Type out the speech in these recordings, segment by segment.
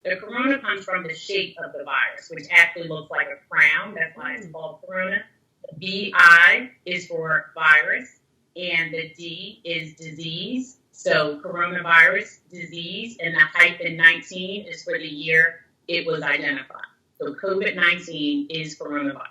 The corona comes from the shape of the virus, which actually looks like a crown. That's why it's called corona. The VI is for virus, and the D is disease. So coronavirus disease, and the hyphen 19 is for the year it was identified. So COVID-19 is coronavirus.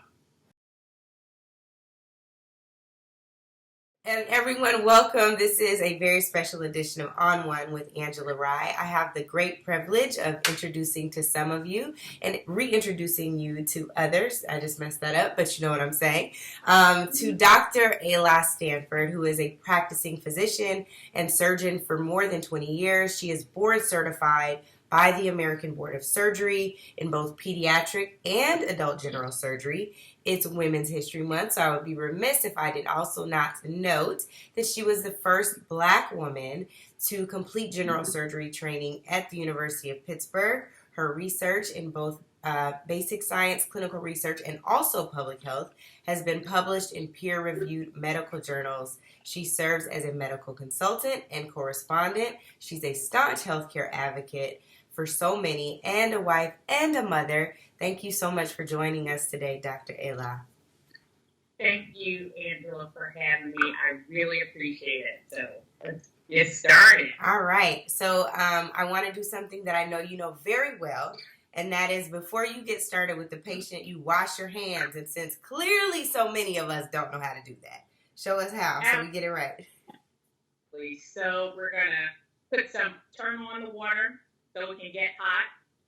And everyone, welcome. This is a very special edition of On One with Angela Rye. I have the great privilege of introducing to some of you and reintroducing you to others. I just messed that up, but you know what I'm saying. To Dr. Ala Stanford, who is a practicing physician and surgeon for more than 20 years. She is board certified by the American Board of Surgery in both pediatric and adult general surgery. It's Women's History Month, so I would be remiss if I did also not note that she was the first Black woman to complete general surgery training at the University of Pittsburgh. Her research in both basic science, clinical research, and also public health has been published in peer-reviewed medical journals. She serves as a medical consultant and correspondent. She's a staunch healthcare advocate for so many, and a wife and a mother. Thank you so much for joining us today, Dr. Ala. Thank you, Angela, for having me. I really appreciate it. So let's get started. All right. So I want to do something that I know you know very well, and that is before you get started with the patient, you wash your hands. And since clearly so many of us don't know how to do that, show us how so we get it right. So we're going to turn on the water so it can get hot,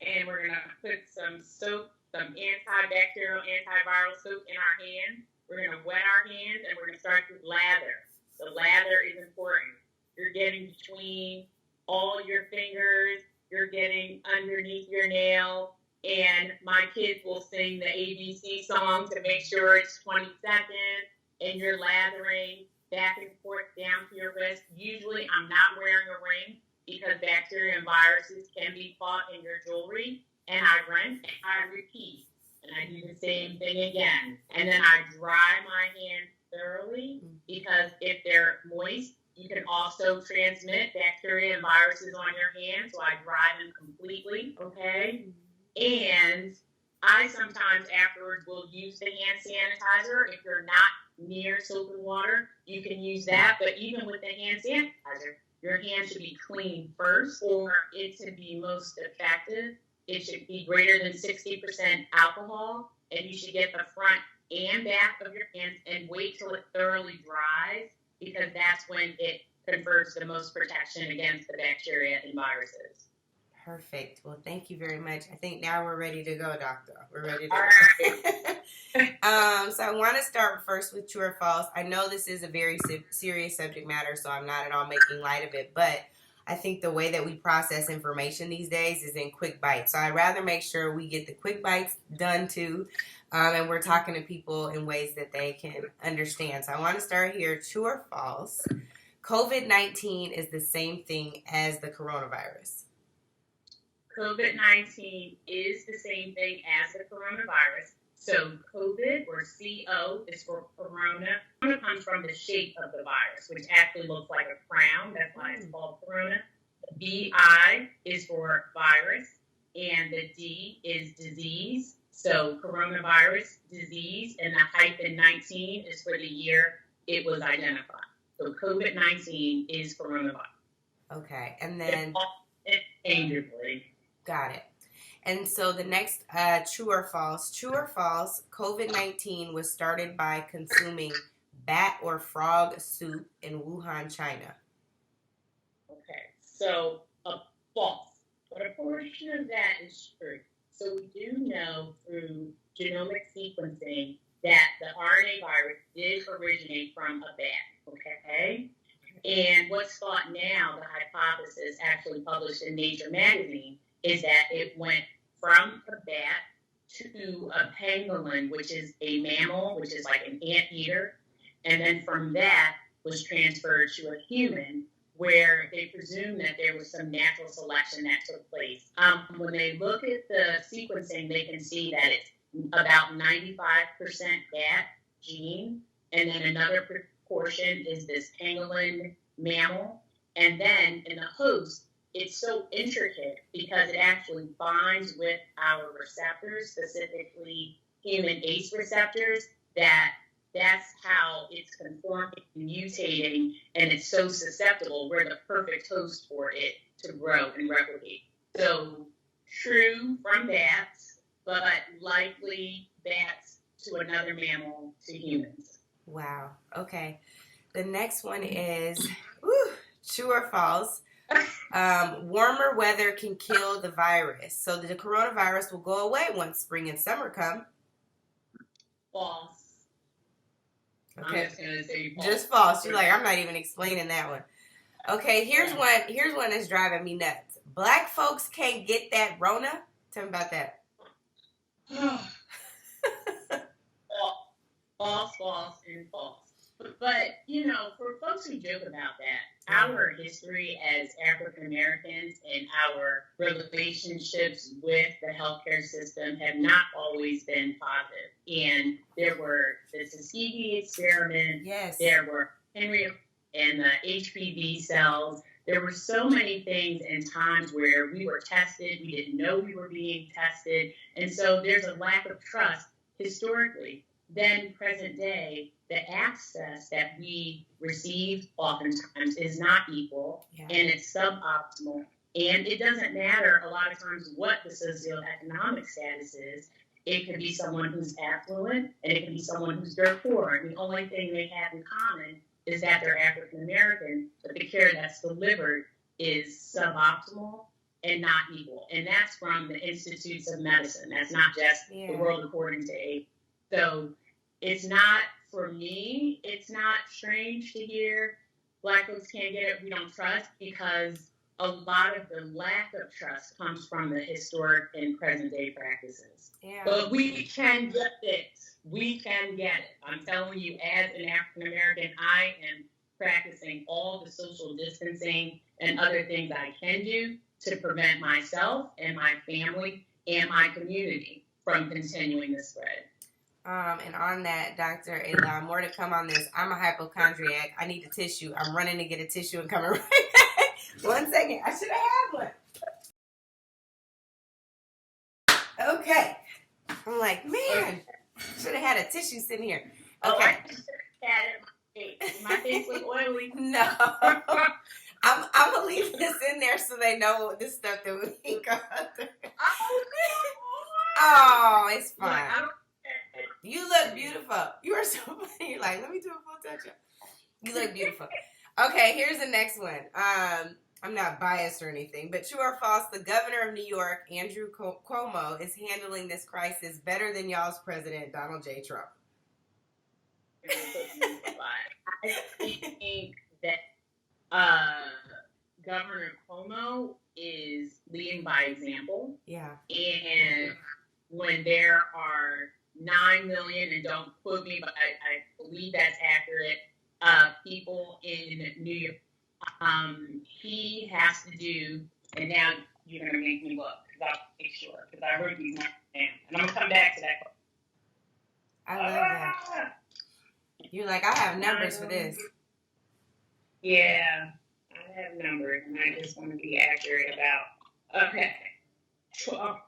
and we're going to put some soap, some antibacterial, antiviral soap in our hands. We're going to wet our hands, and we're going to start with lather. The lather is important. You're getting between all your fingers, you're getting underneath your nail, and my kids will sing the ABC song to make sure it's 20 seconds, and you're lathering back and forth down to your wrist. Usually I'm not wearing a ring because bacteria and viruses can be caught in your jewelry. And I rinse and I repeat. And I do the same thing again. And then I dry my hands thoroughly because if they're moist, you can also transmit bacteria and viruses on your hands. So I dry them completely, okay? And I sometimes afterwards will use the hand sanitizer. If you're not near soap and water, you can use that. But even with the hand sanitizer, your hands should be clean first for it to be most effective. It should be greater than 60% alcohol, and you should get the front and back of your hands and wait till it thoroughly dries because that's when it confers the most protection against the bacteria and viruses. Perfect. Well, thank you very much. I think now we're ready to go, doctor. We're ready to All go. Right. So I want to start first with true or false. I know this is a very serious subject matter, so I'm not at all making light of it, but I think the way that we process information these days is in quick bites. So I'd rather make sure we get the quick bites done too, and we're talking to people in ways that they can understand. So I want to start here. True or false? COVID-19 is the same thing as the coronavirus. COVID-19 is the same thing as the coronavirus. So COVID, or CO, is for corona. Corona comes from the shape of the virus, which actually looks like a crown. That's why it's called corona. The VI is for virus, and the D is disease. So coronavirus disease, and the hyphen 19 is for the year it was identified. So COVID-19 is coronavirus. Okay, and then interchangeably. Got it. And so the next, true or false? True or false? COVID-19 was started by consuming bat or frog soup in Wuhan, China. Okay, so false, but a portion of that is true. So we do know through genomic sequencing that the RNA virus did originate from a bat, okay? And what's thought now, the hypothesis actually published in Nature magazine, is that it went from a bat to a pangolin, which is a mammal, which is like an anteater. And then from that was transferred to a human, where they presume that there was some natural selection that took place. When they look at the sequencing, they can see that it's about 95% bat gene, and then another proportion is this pangolin mammal. And then in the host, it's so intricate because it actually binds with our receptors, specifically human ACE receptors, that's how it's conforming and mutating, and it's so susceptible. We're the perfect host for it to grow and replicate. So true from bats, but likely bats to another mammal to humans. Wow. Okay. The next one is true or false. Warmer weather can kill the virus. So the coronavirus will go away once spring and summer come. False. Okay. I'm just gonna say false. Just false. You're like, I'm not even explaining that one. Okay, here's one that's driving me nuts. Black folks can't get that Rona. Tell me about that. False, and false. But, for folks who joke about that, our history as African Americans and our relationships with the healthcare system have not always been positive. And there were the Tuskegee experiment, there were Henry and the HPV cells. There were so many things and times where we were tested, we didn't know we were being tested, and so there's a lack of trust historically. Then present day, the access that we receive oftentimes is not equal, and it's suboptimal. And it doesn't matter a lot of times what the socioeconomic status is. It could be someone who's affluent, and it can be someone who's dirt poor. And the only thing they have in common is that they're African American, but the care that's delivered is suboptimal and not equal. And that's from the Institutes of Medicine. That's not just the world according to AIDS. So it's not, for me, it's not strange to hear Black folks can't get it, we don't trust, because a lot of the lack of trust comes from the historic and present day practices. But we can get it. We can get it. I'm telling you, as an African American, I am practicing all the social distancing and other things I can do to prevent myself and my family and my community from continuing the spread. And on that, Dr. Ala, more to come on this. I'm a hypochondriac. I need a tissue. I'm running to get a tissue and coming right back. 1 second. I should have had one. Okay. I'm like, man, should have had a tissue sitting here. Okay. My face was oily. No. I'm going to leave this in there so they know this stuff that we go through. Oh, it's fine. You look beautiful. You are so funny. You're like, let me do a full touch-up. You look beautiful. Okay, here's the next one. I'm not biased or anything, but true or false, the governor of New York, Andrew Cuomo, is handling this crisis better than y'all's president, Donald J. Trump. I think that Governor Cuomo is leading by example. Yeah. And when there are 9 million, and don't quote me, but I believe that's accurate, people in New York, he has to do, and now you're going to make me look, because I'll make sure, because I wrote these numbers down, and I'm going to come back to that. I love that. You're like, I have numbers for this. Yeah, I have numbers, and I just want to be accurate about, okay.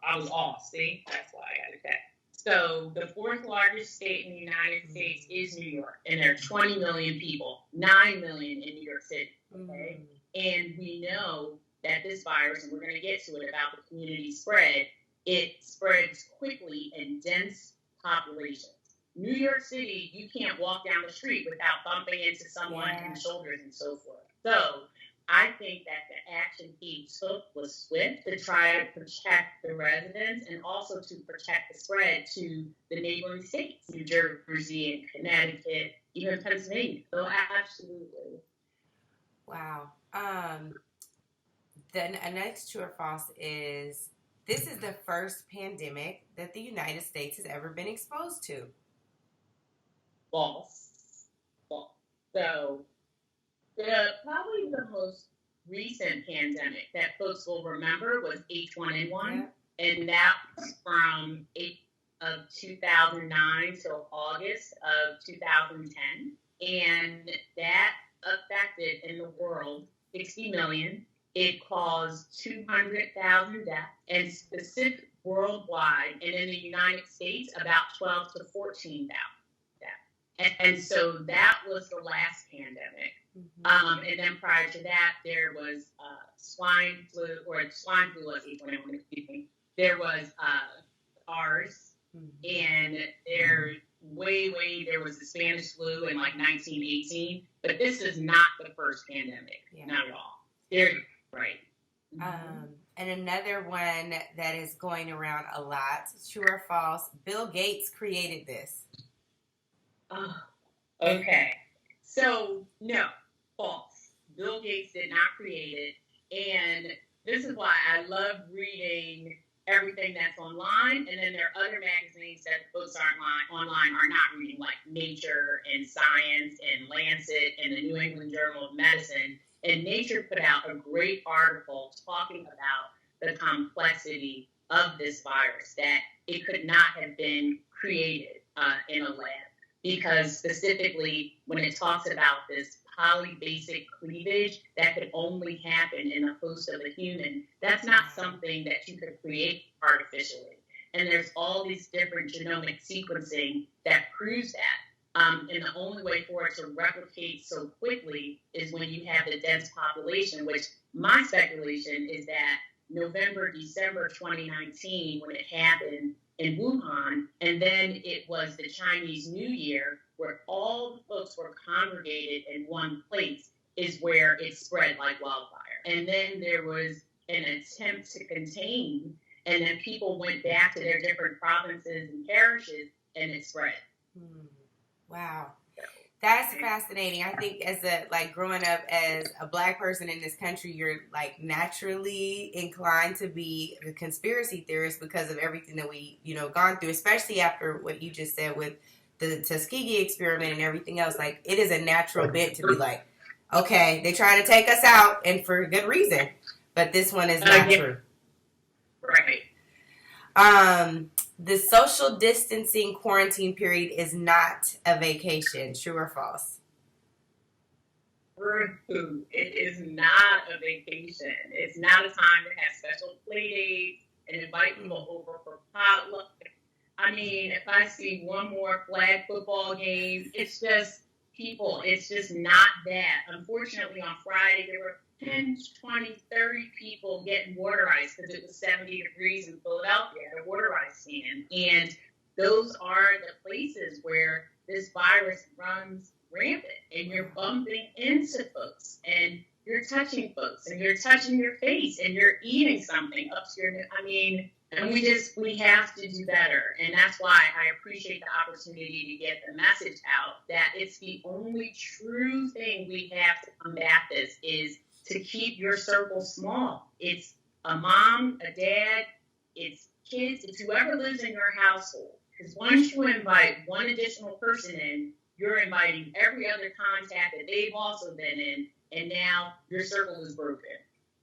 I was off, see? That's why I got to check. So the fourth largest state in the United States is New York, and there are 20 million people, 9 million in New York City, okay? And we know that this virus, and we're going to get to it about the community spread, it spreads quickly in dense populations. New York City, you can't walk down the street without bumping into someone in the shoulders and so forth. So I think that the action he took was swift to try to protect the residents and also to protect the spread to the neighboring states, New Jersey and Connecticut, even Pennsylvania. So absolutely. Wow. The next true or false is this is the first pandemic that the United States has ever been exposed to. False. So probably the most recent pandemic that folks will remember was H1N1, and that was from April of 2009 till August of 2010, and that affected in the world 60 million, It caused 200,000 deaths, and specific worldwide, and in the United States, about 12 to 14,000 deaths. And so that was the last pandemic. And then prior to that, there was swine flu, or swine flu was H1N1, excuse me. There was SARS, and there was the Spanish flu in like 1918. But this is not the first pandemic, not at all. Right. And another one that is going around a lot, true or false, Bill Gates created this. Oh, okay. So, no, false. Bill Gates did not create it. And this is why I love reading everything that's online. And then there are other magazines that books aren't online are not reading, like Nature and Science and Lancet and the New England Journal of Medicine. And Nature put out a great article talking about the complexity of this virus, that it could not have been created in a lab. Because specifically, when it talks about this polybasic cleavage that could only happen in the host of a human, that's not something that you could create artificially. And there's all these different genomic sequencing that proves that. And the only way for it to replicate so quickly is when you have the dense population, which my speculation is that November, December 2019, when it happened in Wuhan, and then it was the Chinese New Year, where all the folks were congregated in one place, is where it spread like wildfire. And then there was an attempt to contain, and then people went back to their different provinces and parishes, and it spread. Wow. That's fascinating. I think growing up as a Black person in this country, you're like naturally inclined to be a conspiracy theorist because of everything that we, gone through, especially after what you just said with the Tuskegee experiment and everything else. Like, it is a natural bent to be like, okay, they're trying to take us out, and for good reason. But this one is not true. Right. The social distancing quarantine period is not a vacation. True or false? True. It is not a vacation. It's not a time to have special play dates and invite people over for potluck. I mean, if I see one more flag football game, it's just people. It's just not that. Unfortunately, on Friday, there were 10, 20, 30 people getting water ice because it was 70 degrees in Philadelphia at a water ice stand. And those are the places where this virus runs rampant, and you're bumping into folks, and you're touching folks, and you're touching your face, and you're eating something up to your, and we have to do better. And that's why I appreciate the opportunity to get the message out that it's the only true thing we have to combat this is to keep your circle small. It's a mom, a dad, it's kids, it's whoever lives in your household. Because once you invite one additional person in, you're inviting every other contact that they've also been in, and now your circle is broken,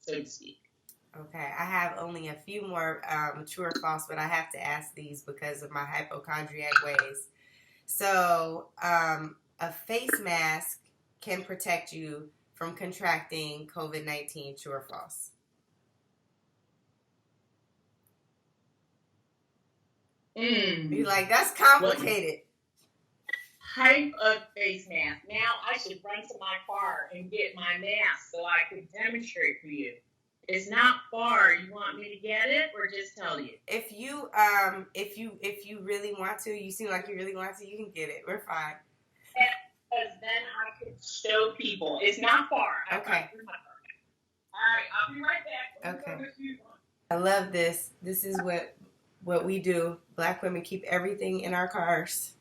so to speak. Okay, I have only a few more true or false, but I have to ask these because of my hypochondriac ways. So, a face mask can protect you from contracting COVID-19, true or false? You're like, that's complicated. Type of face mask. Now I should run to my car and get my mask so I can demonstrate for you. It's not far. You want me to get it or just tell you? If you really want to, you seem like you really want to, you can get it. We're fine. Because then I could show people. It's not far. Okay. All right, I'll be right back. Okay. I love this. This is what we do. Black women keep everything in our cars.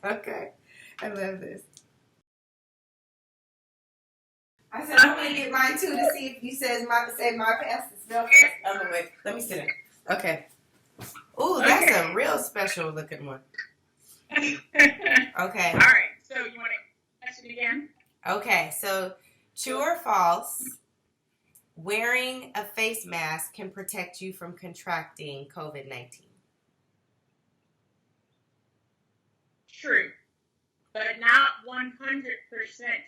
Okay. I love this. I said I'm gonna get mine too to see if you say my pass the smell first. I'm gonna wait. Let me sit in. Okay. Ooh, that's a real special looking one. Okay. All right. So you want to ask it again? Okay. So, true or false? Wearing a face mask can protect you from contracting COVID-19. True, but not 100%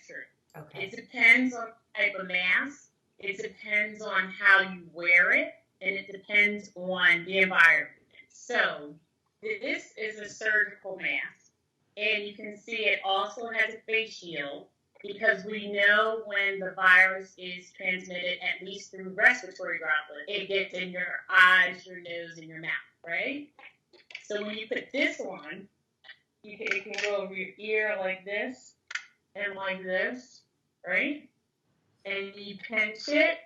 true. Okay. It depends on the type of mask. It depends on how you wear it, and it depends on the environment. So this is a surgical mask, and you can see it also has a face shield because we know when the virus is transmitted, at least through respiratory droplets, it gets in your eyes, your nose, and your mouth, right? So when you put this on, it can go over your ear like this and like this, right? And you pinch it,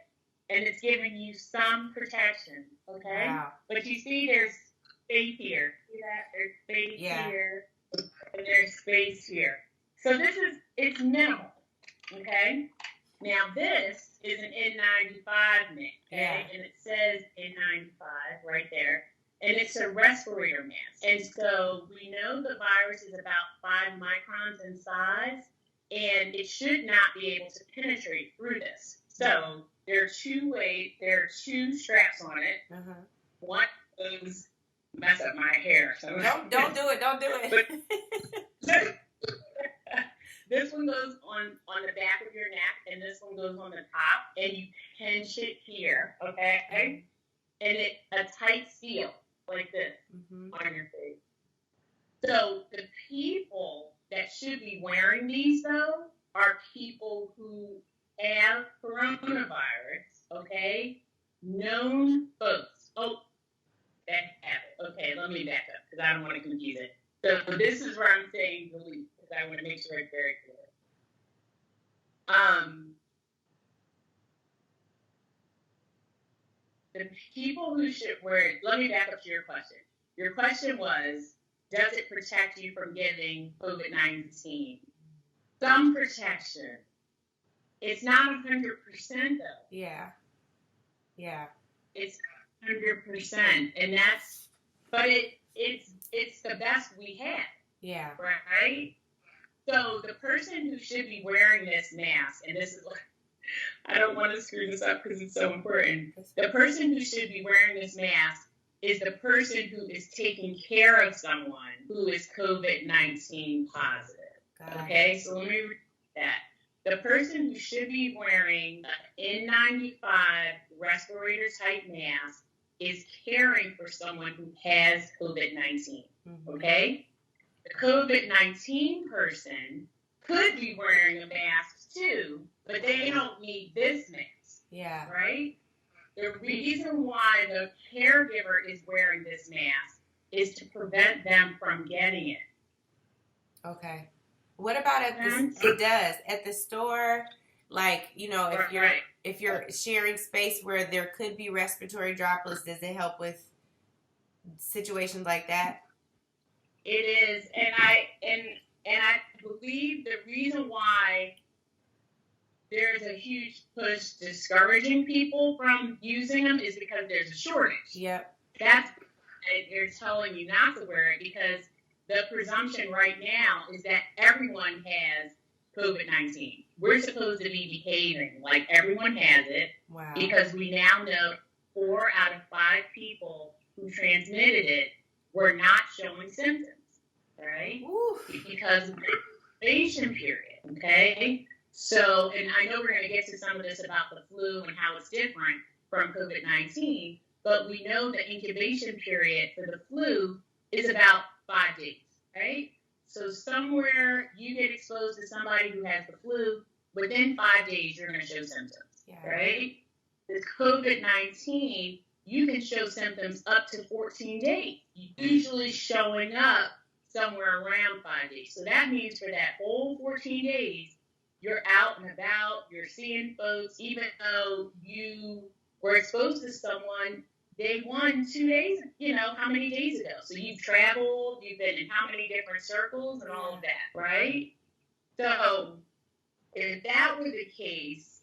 and it's giving you some protection, okay? Wow. But you see there's space here. See that? There's space here, and there's space here. So it's minimal, okay? Now this is an N95 mask, okay? And it says N95 right there. And it's a respirator mask. And so we know the virus is about 5 microns in size, and it should not be able to penetrate through this. So there are two straps on it. Uh-huh. One is mess up my hair. So don't do it. This one goes on the back of your neck, and this one goes on the top, and you pinch it here, okay? And it's a tight seal like this on your face. So the people that should be wearing these, though, are people who have coronavirus, okay? Known folks. Oh, that happened. Okay, let me back up because I don't want to confuse it. So this is where I'm saying delete because I want to make sure it's very clear. The people who should wear it, let me back up to your question. Your question was, does it protect you from getting COVID-19? Some protection. It's not 100% though. Yeah. It's 100%, and it's the best we have. Yeah. Right? So the person who should be wearing this mask, and this is like, I don't want to screw this up because it's so important. The person who should be wearing this mask is the person who is taking care of someone who is COVID-19 positive. Okay, so let me repeat that. The person who should be wearing an N95 respirator type mask is caring for someone who has COVID-19. Okay? The COVID-19 person could be wearing a mask too, but they don't need this mask. Yeah. Right? The reason why the caregiver is wearing this mask is to prevent them from getting it. Okay. What about at the store? Like, if you're sharing space where there could be respiratory droplets, does it help with situations like that? It is, and I believe the reason why there's a huge push discouraging people from using them is because there's a shortage. Yep. That's why they're telling you not to wear it, because the presumption right now is that everyone has COVID-19. We're supposed to be behaving like everyone has it. Wow. Because we now know 4 out of 5 people who transmitted it were not showing symptoms, right? Oof. Because of the incubation period, okay? So, and I know we're going to get to some of this about the flu and how it's different from COVID-19, but we know the incubation period for the flu is about 5 days, right? So somewhere you get exposed to somebody who has the flu, within 5 days you're going to show symptoms, right? With COVID-19, you can show symptoms up to 14 days, usually showing up somewhere around 5 days. So that means for that whole 14 days, you're out and about, you're seeing folks, even though you were exposed to someone day 1, 2 days, how many days ago? So you've traveled, you've been in how many different circles and all of that, right? So if that were the case,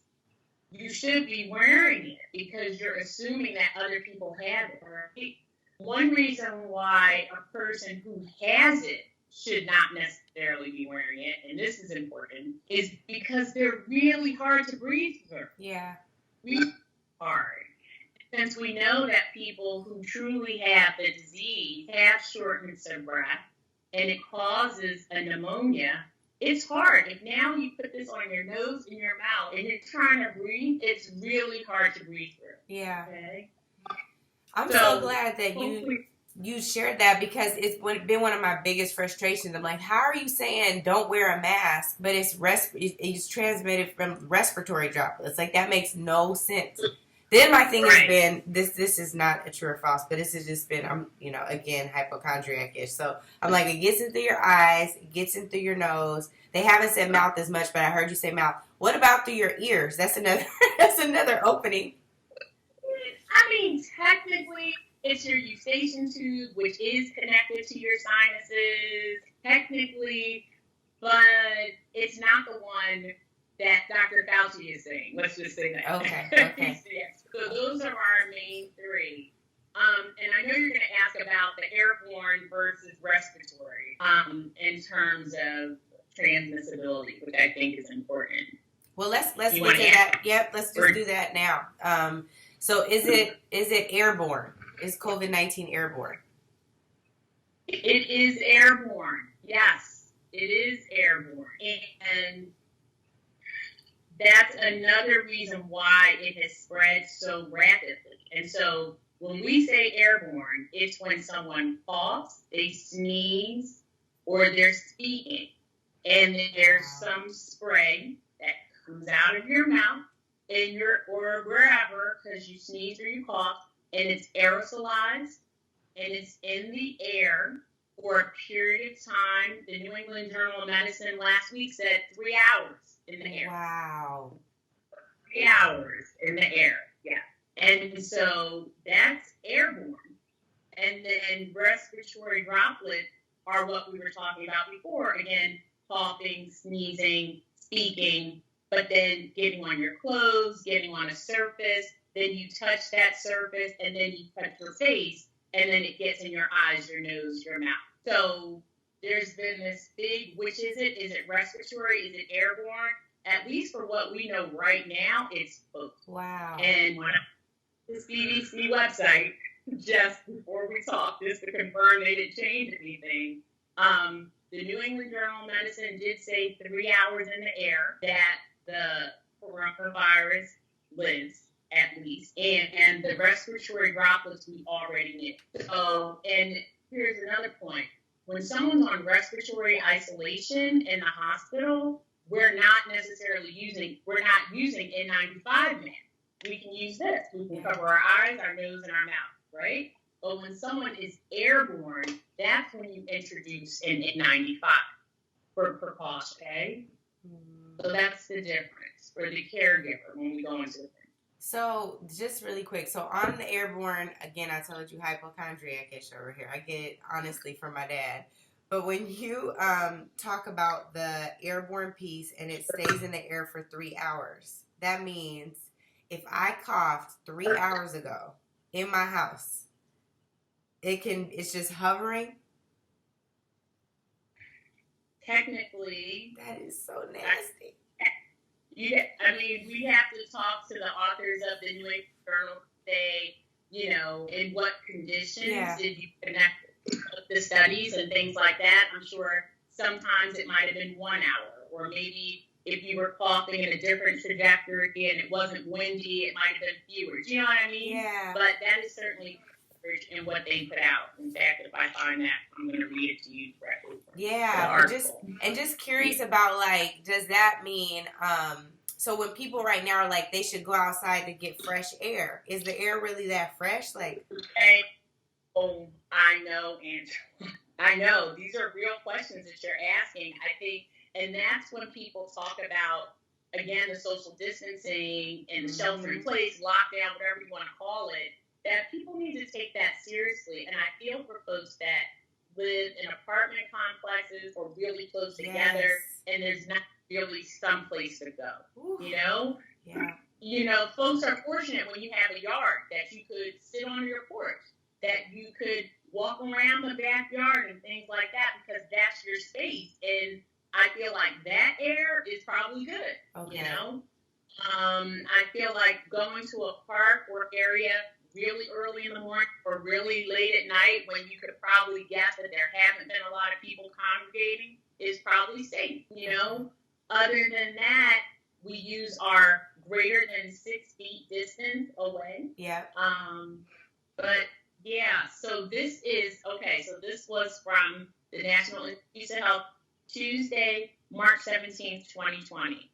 you should be wearing it because you're assuming that other people have it, right? One reason why a person who has it should not necessarily be wearing it, and this is important, is because they're really hard to breathe through. Yeah. Really hard. Since we know that people who truly have the disease have shortness of breath, and it causes a pneumonia, it's hard. If now you put this on your nose and your mouth and you're trying to breathe, it's really hard to breathe through. Yeah. Okay. I'm so glad that you shared that, because it's been one of my biggest frustrations. I'm like, how are you saying don't wear a mask, but it's transmitted from respiratory droplets? Like, that makes no sense. Then my thing has been, this is not a true or false, but this has just been, I'm, again, hypochondriac-ish. So I'm like, it gets in through your eyes, it gets in through your nose. They haven't said mouth as much, but I heard you say mouth. What about through your ears? That's another opening. I mean, technically, it's your eustachian tube, which is connected to your sinuses, technically, but it's not the one that Dr. Fauci is saying. Let's just say that. Okay. Yes. So those are our main three. And I know you're going to ask about the airborne versus respiratory in terms of transmissibility, which I think is important. Well, let's get to that. Yep, let's just do that now. So is it airborne? Is COVID-19 airborne? It is airborne. Yes, it is airborne. And that's another reason why it has spread so rapidly. And so when we say airborne, it's when someone coughs, they sneeze, or they're speaking, and there's some spray that comes out of your mouth or wherever, because you sneeze or you cough, and it's aerosolized, and it's in the air for a period of time. The New England Journal of Medicine last week said 3 hours in the air. Wow. 3 hours in the air, yeah. And so that's airborne. And then respiratory droplets are what we were talking about before. Again, coughing, sneezing, speaking, but then getting on your clothes, getting on a surface, then you touch that surface, and then you touch your face, and then it gets in your eyes, your nose, your mouth. So there's been this big, which is it? Is it respiratory? Is it airborne? At least for what we know right now, it's both. Wow. And when the CDC website, just before we talked, just to confirm they didn't change anything, the New England Journal of Medicine did say 3 hours in the air that the coronavirus lives, at least, and the respiratory droplets we already knew. So, and here's another point. When someone's on respiratory isolation in the hospital, we're not using N95 mask. We can use this. We can cover our eyes, our nose, and our mouth, right? But when someone is airborne, that's when you introduce an N95 for precaution, okay? So that's the difference for the caregiver when we go into the thing. So, just really quick. So, on the airborne, again, I told you hypochondriac-ish over here. I get it, honestly, from my dad. But when you talk about the airborne piece and it stays in the air for 3 hours, that means if I coughed 3 hours ago in my house, it's just hovering. Technically, that is so nasty. We have to talk to the authors of the New England Journal to say, in what conditions did you connect the studies and things like that. I'm sure sometimes it might have been 1 hour, or maybe if you were coughing in a different trajectory and it wasn't windy, it might have been fewer. Do you know what I mean? Yeah. But that is certainly in what they put out. In fact, if I find that, I'm going to read it to you directly. Yeah, just curious about, like, does that mean, so when people right now are like, they should go outside to get fresh air, is the air really that fresh? Like, oh, I know, Angela. I know. These are real questions that you're asking, I think, and that's when people talk about, again, the social distancing and the shelter in place, lockdown, whatever you want to call it, that people need to take that seriously. And I feel for folks that live in apartment complexes or really close together, and there's not really some place to go. Ooh. Yeah. Folks are fortunate when you have a yard that you could sit on your porch, that you could walk around the backyard and things like that, because that's your space. And I feel like that air is probably good. Okay. I feel like going to a park or area really early in the morning or really late at night when you could probably guess that there haven't been a lot of people congregating, is probably safe, you know. Other than that, we use our greater than 6 feet distance away. Yeah. But yeah, so this is okay. So this was from the National Institute of Health, Tuesday, March 17th, 2020.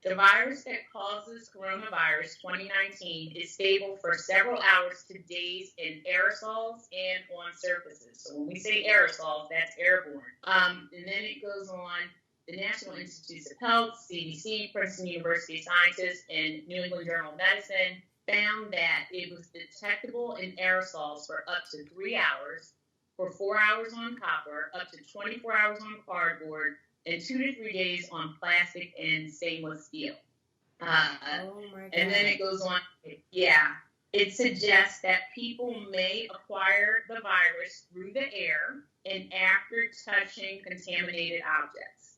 The virus that causes coronavirus 2019 is stable for several hours to days in aerosols and on surfaces. So when we say aerosols, that's airborne. And then it goes on. The National Institutes of Health, CDC, Princeton University scientists, and New England Journal of Medicine found that it was detectable in aerosols for up to 3 hours, for 4 hours on copper, up to 24 hours on cardboard, and 2 to 3 days on plastic and stainless steel. Oh my God. And then it goes on. Yeah. It suggests that people may acquire the virus through the air and after touching contaminated objects.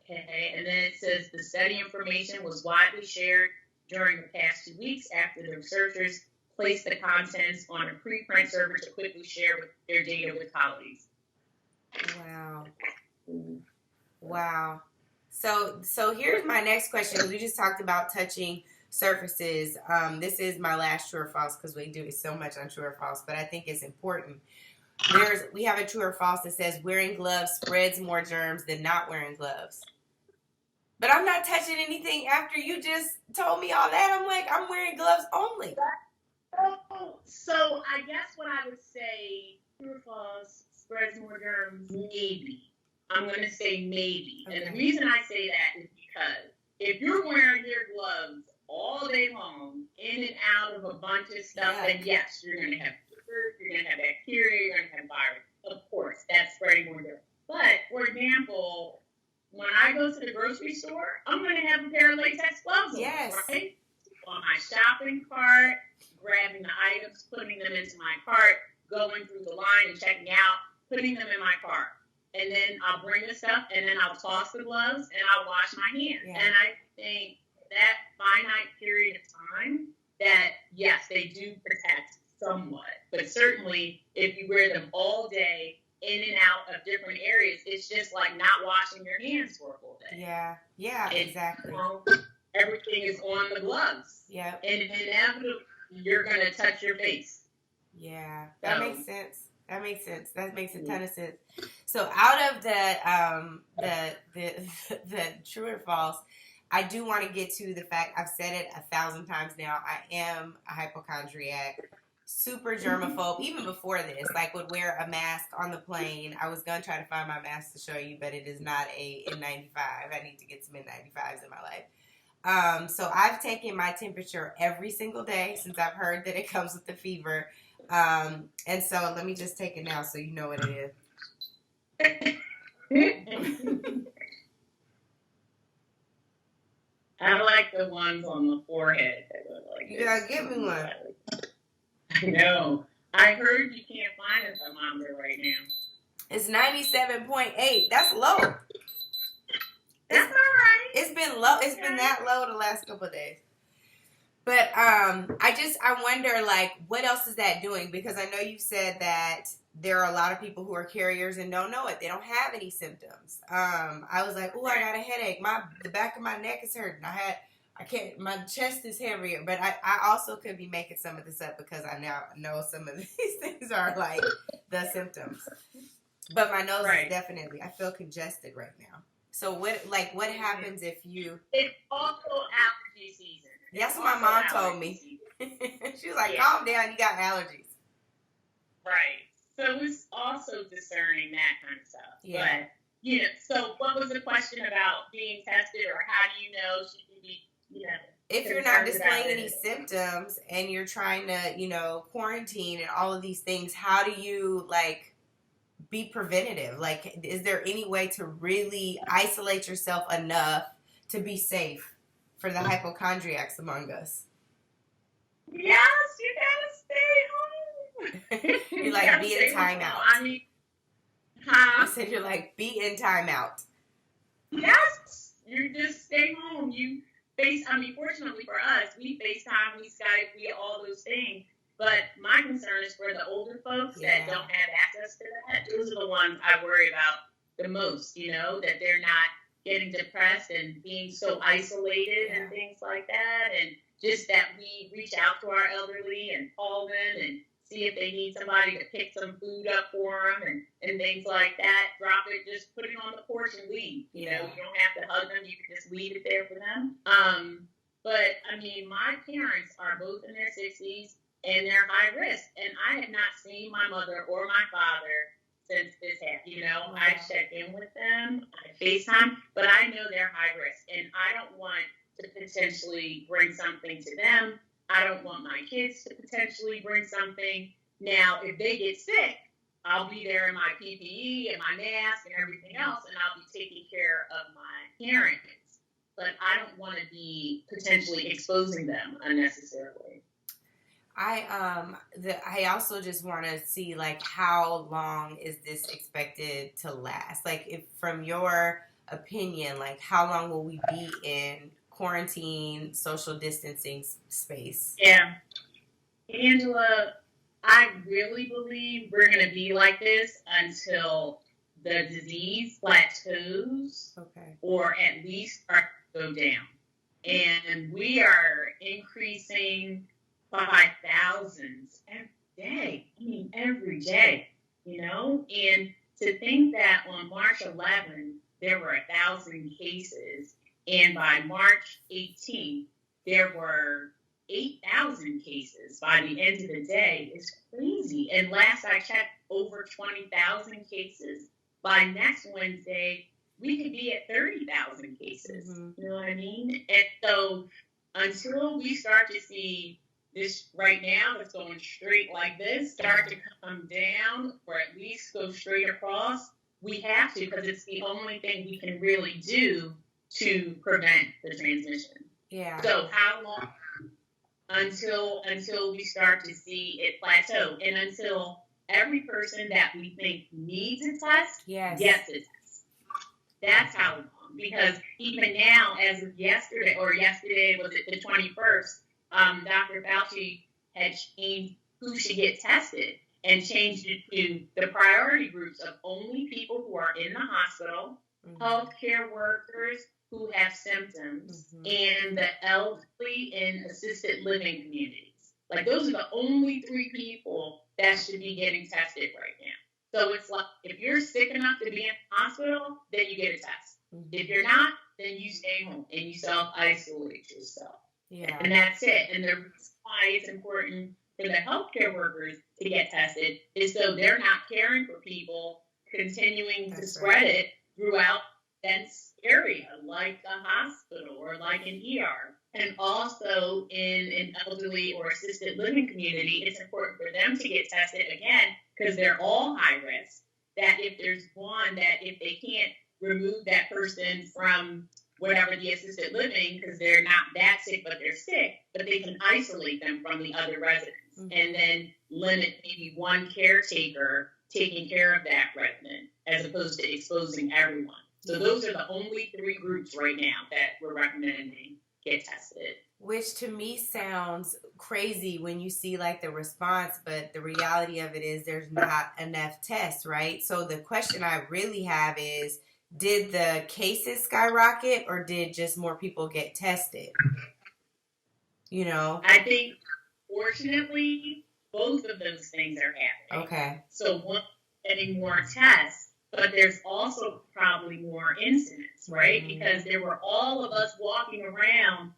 Okay. And then it says the study information was widely shared during the past 2 weeks after the researchers placed the contents on a preprint server to quickly share their data with colleagues. Wow. Wow. So here's my next question. We just talked about touching surfaces. This is my last true or false because we do so much on true or false, but I think it's important. We have a true or false that says wearing gloves spreads more germs than not wearing gloves. But I'm not touching anything after you just told me all that. I'm like, I'm wearing gloves only. So I guess what I would say, true or false, spreads more germs, maybe. I'm going to say maybe. Okay. And the reason I say that is because if you're wearing your gloves all day long, in and out of a bunch of stuff, then yes, you're going to have fever, you're going to have bacteria, you're going to have virus. Of course, that's spreading more germs. But, for example, when I go to the grocery store, I'm going to have a pair of latex gloves on, right? On my shopping cart, grabbing the items, putting them into my cart, going through the line and checking out, putting them in my cart. And then I'll bring the stuff, and then I'll toss the gloves, and I'll wash my hands. Yeah. And I think that finite period of time, that, yes, they do protect somewhat. But certainly, if you wear them all day, in and out of different areas, it's just like not washing your hands for a whole day. Yeah, exactly. Everything is on the gloves. Yeah. And inevitably, you're going to touch your face. Yeah, that makes sense. That makes sense. That makes a ton of sense. So out of the true or false, I do want to get to the fact, I've said it 1,000 times now, I am a hypochondriac, super germaphobe, even before this, like would wear a mask on the plane. I was going to try to find my mask to show you, but it is not a N95. I need to get some N95s in my life. So I've taken my temperature every single day since I've heard that it comes with the fever. And so let me just take it now so you know what it is. I like the ones on the forehead that look like you gotta give me one. I know. I heard you can't find a thermometer right now. It's 97.8. That's low. That's all right. It's been low. It's been that low the last couple of days. But I wonder, like, what else is that doing? Because I know you said that there are a lot of people who are carriers and don't know it. They don't have any symptoms. I was like, oh, I got a headache. The back of my neck is hurting. My chest is heavier. But I also could be making some of this up because I now know some of these things are like the symptoms. But my nose is definitely, I feel congested right now. So what happens if you? It's also allergy season. That's what my mom told me. She was like, calm down, you got allergies. Right. So it's also discerning that kind of stuff. Yeah. But, so what was the question about being tested or how do you know should you be, if you're not displaying any symptoms and you're trying to, quarantine and all of these things, how do you, be preventative? Like, is there any way to really isolate yourself enough to be safe for the hypochondriacs among us? Yes, you gotta stay home. You're like, be in timeout. I mean, I said you're like, be in timeout. Yes, you just stay home. Fortunately for us, we FaceTime, we Skype, we all those things. But my concern is for the older folks that don't have access to that. Those are the ones I worry about the most, that they're not getting depressed and being so isolated and things like that. And just that we reach out to our elderly and call them and see if they need somebody to pick some food up for them and things like that. Drop it, just put it on the porch and leave. You don't have to hug them. You can just leave it there for them. But I mean, my parents are both in their 60s and they're high risk. And I have not seen my mother or my father since this happened. I check in with them, I FaceTime, but I know they're high risk. And I don't want to potentially bring something to them. I don't want my kids to potentially bring something. Now, if they get sick, I'll be there in my PPE and my mask and everything else, and I'll be taking care of my parents. But I don't want to be potentially exposing them unnecessarily. I also just want to see, like, how long is this expected to last? Like, if from your opinion, like, how long will we be in quarantine, social distancing space? Yeah. Angela, I really believe we're going to be like this until the disease plateaus, or at least starts to go down. And we are increasing by thousands every day. I mean, every day, And to think that on March 11th, there were 1,000 cases, and by March 18th, there were 8,000 cases by the end of the day is crazy. And last I checked, over 20,000 cases. By next Wednesday, we could be at 30,000 cases. You know what I mean? And so until we start to see this right now that's going straight like this start to come down, or at least go straight across, we have to, because it's the only thing we can really do to prevent the transmission. Yeah. So how long until we start to see it plateau, and until every person that we think needs a test gets a test? That's how long. Because even now, as of yesterday was it the 21st, Dr. Fauci had changed who should get tested and changed it to the priority groups of only people who are in the hospital, healthcare workers who have symptoms, and the elderly in assisted living communities. Like, those are the only 3 people that should be getting tested right now. So it's like, if you're sick enough to be in the hospital, then you get a test. If you're not, then you stay home and you self-isolate yourself. Yeah. And that's it. And the reason why it's important for the healthcare workers to get tested is so they're not caring for people, continuing to spread it throughout dense area like a hospital or like an ER. And also in an elderly or assisted living community, it's important for them to get tested again, because they're all high risk. That if there's one, that if they can't remove that person from whatever the assisted living, because they're not that sick, but they're sick, but they can isolate them from the other residents, and then limit maybe one caretaker taking care of that resident, as opposed to exposing everyone. So those are the only 3 groups right now that we're recommending get tested. Which to me sounds crazy when you see, like, the response, but the reality of it is there's not enough tests, right? So the question I really have is, did the cases skyrocket, or did just more people get tested? I think, fortunately, both of those things are happening. Okay. So one, getting more tests, but there's also probably more incidents, right? Because there were all of us walking around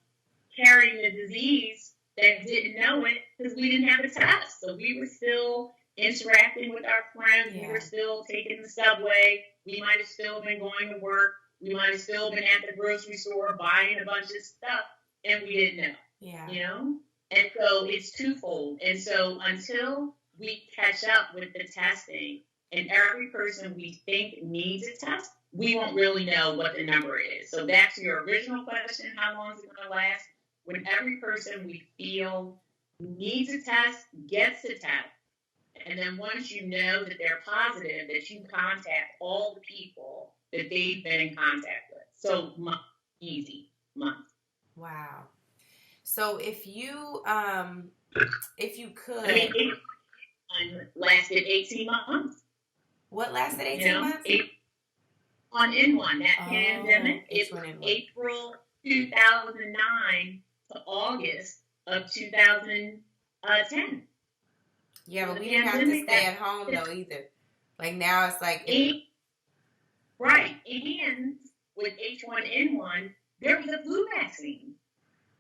carrying the disease that didn't know it because we didn't have a test. So we were still interacting with our friends. We were still taking the subway. We might have still been going to work. We might have still been at the grocery store buying a bunch of stuff, and we didn't know. Yeah. And so it's twofold. And so until we catch up with the testing, and every person we think needs a test, we won't really know what the number is. So back to your original question, how long is it going to last? When every person we feel needs a test gets a test, and then once you know that they're positive, that you contact all the people that they've been in contact with. So easy month. Wow. So if you could, I mean, it lasted 18 months. What lasted 18 months? H1N1, that pandemic. It was H1N1. April 2009 to August of 2010. Yeah, So but the we didn't have to pandemic stay at home though either. Like now it's like right, and with H1N1, there was a flu vaccine.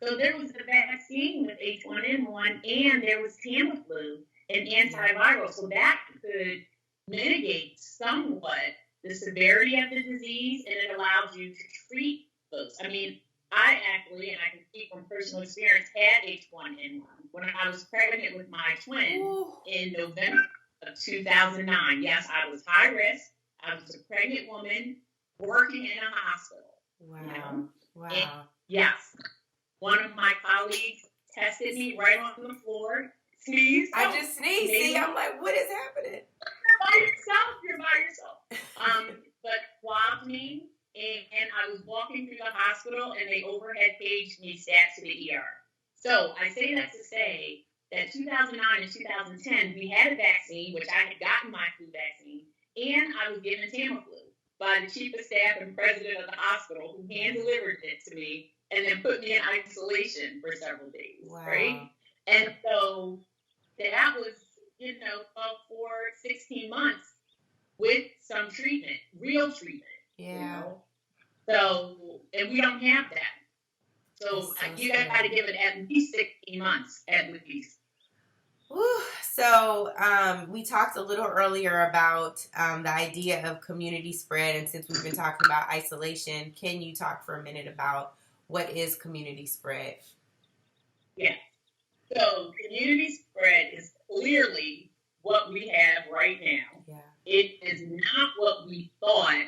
So there was a vaccine with H1N1, and there was Tamiflu, an antiviral. So that could mitigate somewhat the severity of the disease, and it allows you to treat those. I mean, I actually, and I can speak from personal experience, had H1N1 when I was pregnant with my twin in November of 2009. Yes, I was high risk. I was a pregnant woman working in a hospital. Wow. You know? Wow. And yes. One of my colleagues tested me right on the floor. Sneezed. I just sneezed. See, I'm like, what is happening? You're by yourself. But swabbed me, and I was walking through the hospital, and they overhead paged me stats to the ER. So I say that to say that 2009 and 2010, we had a vaccine, which I had gotten my flu vaccine, and I was given Tamiflu by the chief of staff and president of the hospital, who hand-delivered it to me and then put me in isolation for several days, right? And so that was, for 16 months with some treatment, real treatment. Yeah. So, and we don't have that. So you got to give it at least 16 months, at least. So we talked a little earlier about the idea of community spread, and since we've been talking about isolation, can you talk for a minute about what is community spread? Yeah. So community spread is clearly what we have right now. Yeah. It is not what we thought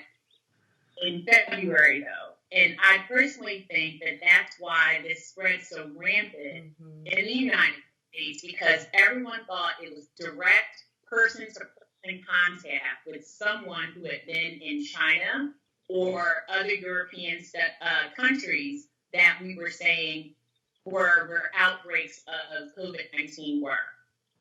in February, though. And I personally think that that's why this spread so rampant in the United States, because everyone thought it was direct person-to-person contact with someone who had been in China or other European countries that we were saying were outbreaks of COVID-19 were.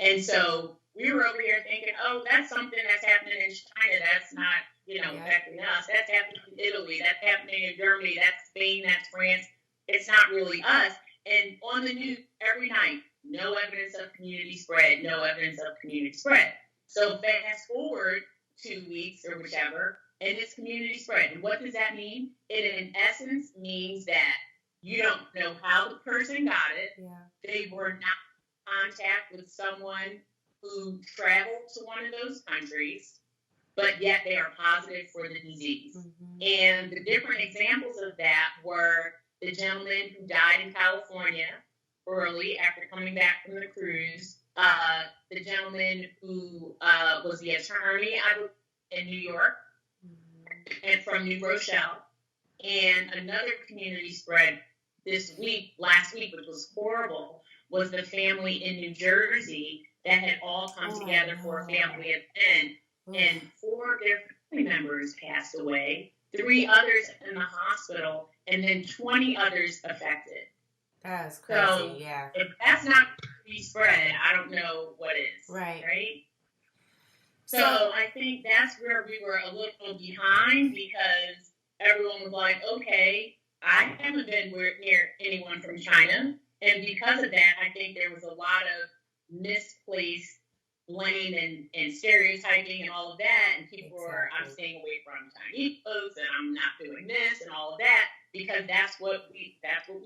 And so we were over here thinking, oh, that's something that's happening in China. That's not, affecting us. That's happening in Italy. That's happening in Germany. That's Spain. That's France. It's not really us. And on the news every night, no evidence of community spread, no evidence of community spread. So fast forward 2 weeks or whichever, and it's community spread. And what does that mean? It, in essence, means that you don't know how the person got it. Yeah. They were not in contact with someone who traveled to one of those countries, but yet they are positive for the disease. And the different examples of that were the gentleman who died in California early after coming back from the cruise, the gentleman who was the attorney in New York and from New Rochelle, and another community spread last week, which was horrible, was the family in New Jersey that had all come together for a family event, and 4 of their family members passed away, 3 others in the hospital, and then 20 others affected. That's crazy, so, yeah. If that's not community spread, I don't know what is. Right? So I think that's where we were a little behind, because everyone was like, okay, I haven't been near anyone from China. And because of that, I think there was a lot of misplaced blame and stereotyping and all of that. And people were, I'm staying away from Chinese folks, and I'm not doing this and all of that, because that's what we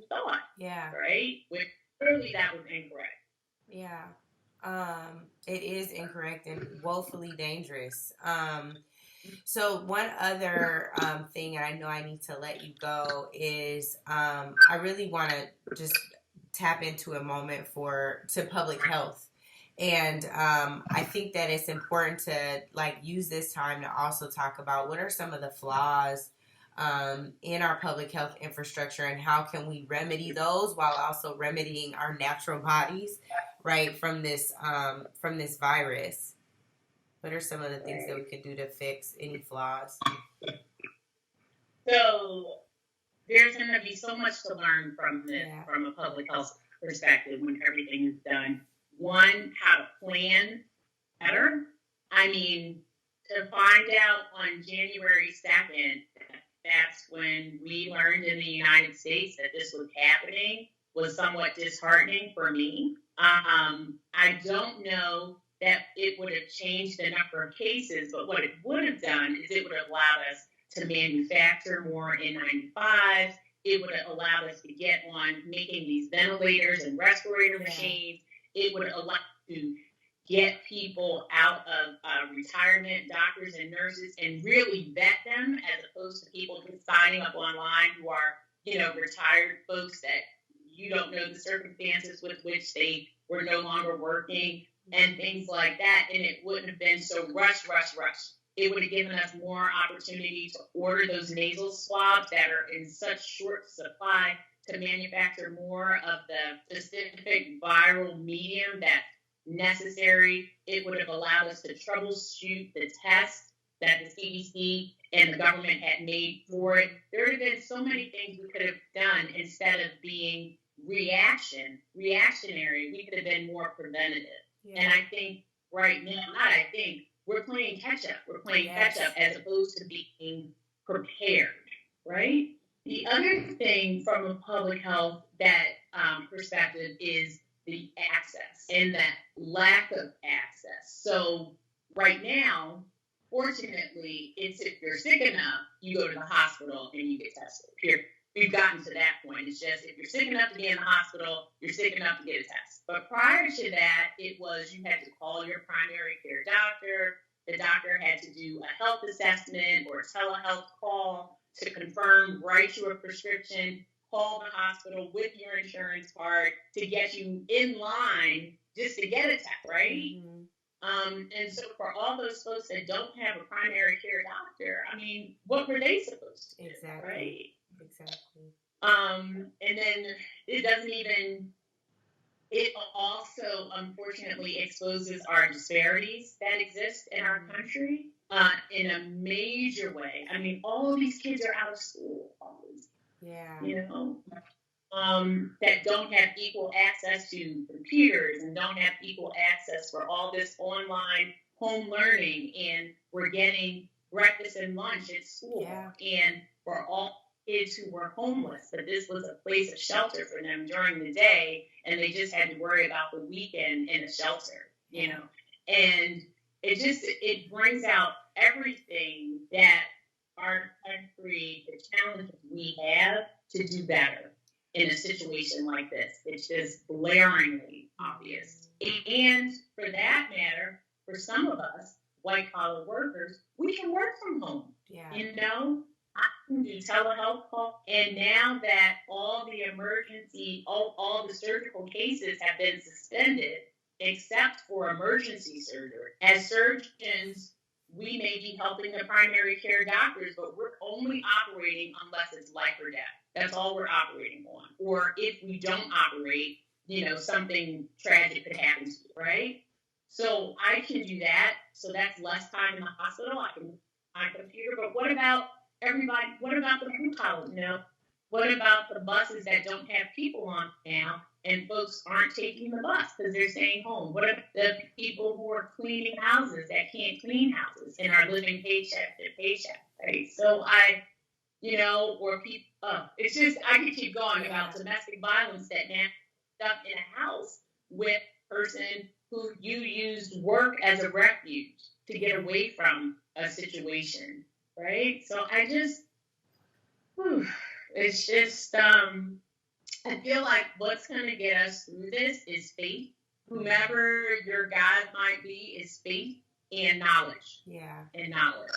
thought. Yeah. Right? Which clearly that was incorrect. Yeah. It is incorrect and woefully dangerous. So one other thing, and I know I need to let you go, is I really want to just tap into a moment to public health. And I think that it's important to use this time to also talk about what are some of the flaws in our public health infrastructure, and how can we remedy those while also remedying our natural bodies, right, from this virus. What are some of the things that we could do to fix any flaws? So there's going to be so much to learn from this, from a public health perspective, when everything is done. One, how to plan better. I mean, to find out on January 2nd, that's when we learned in the United States that this was happening, was somewhat disheartening for me. I don't know that it would have changed the number of cases, but what it would have done is it would have allowed us to manufacture more N95s. It would have allowed us to get on making these ventilators and respirator machines. It would allow us to get people out of retirement, doctors and nurses, and really vet them as opposed to people just signing up online who are, retired folks that you don't know the circumstances with which they were no longer working and things like that. And it wouldn't have been so rush. It would have given us more opportunity to order those nasal swabs that are in such short supply, to manufacture more of the specific viral medium that's necessary. It would have allowed us to troubleshoot the test that the CDC and the government had made for it. There would have been so many things we could have done instead of being reactionary. We could have been more preventative. Yeah. And I think right now, we're playing catch up. We're playing catch up as opposed to being prepared, right? The other thing from a public health perspective is the access and that lack of access. So right now, fortunately, it's if you're sick enough, you go to the hospital and you get tested. We've gotten to that point. It's just if you're sick enough to be in the hospital, you're sick enough to get a test. But prior to that, it was you had to call your primary care doctor. The doctor had to do a health assessment or a telehealth call to confirm, write you a prescription, call the hospital with your insurance card to get you in line just to get a test, right? Mm-hmm. And so for all those folks that don't have a primary care doctor, what were they supposed to do? Exactly. Right? Exactly. And then it also unfortunately exposes our disparities that exist in our country in a major way. All of these kids are out of school. That don't have equal access to computers and don't have equal access for all this online home learning, and we're getting breakfast and lunch at school. And for all kids who were homeless, but this was a place of shelter for them during the day, and they just had to worry about the weekend in a shelter, and it brings out everything that our country, the challenges we have to do better in a situation like this. It's just blaringly obvious. And for that matter, for some of us, white collar workers, we can work from home. I can do telehealth calls. And now that all the surgical cases have been suspended, except for emergency surgery, as surgeons, we may be helping the primary care doctors, but we're only operating unless it's life or death. That's all we're operating on. Or if we don't operate, something tragic could happen to you, right? So I can do that. So that's less time in the hospital. I can on my computer. But what about everybody? What about the blue collar? What about the buses that don't have people on now, and folks aren't taking the bus because they're staying home? What about the people who are cleaning houses that can't clean houses and are living paycheck to paycheck, right? So or people, it's just, I could keep going about domestic violence that now stuck in a house with a person who you used work as a refuge to get away from a situation, right? So it's just, I feel like what's going to get us through this is faith. Whomever your guide might be is faith and knowledge. And knowledge.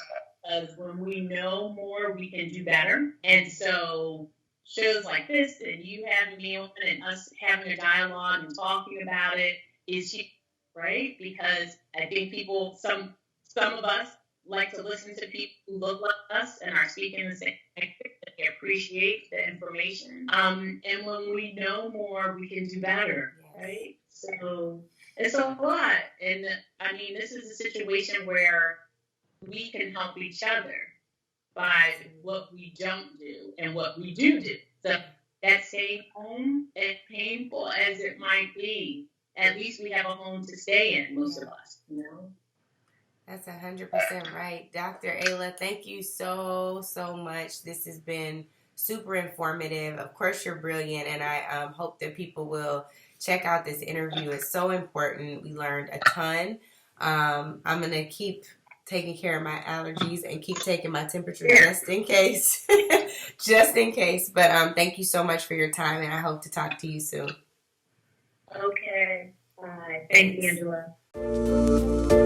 Because when we know more, we can do better. And so shows like this, and you having me on and us having a dialogue and talking about it is huge, right? Because I think some of us like to listen to people who look like us and are speaking the same language. They appreciate the information. And when we know more, we can do better, right? So it's a lot. And this is a situation where we can help each other by what we don't do and what we do. So that staying home, as painful as it might be, at least we have a home to stay in, most of us, That's 100% right. Dr. Ala, thank you so, so much. This has been super informative. Of course, you're brilliant, and I hope that people will check out this interview. It's so important. We learned a ton. I'm going to keep taking care of my allergies and keep taking my temperature just in case. Just in case. But thank you so much for your time, and I hope to talk to you soon. Okay. Bye. Thank you, Angela.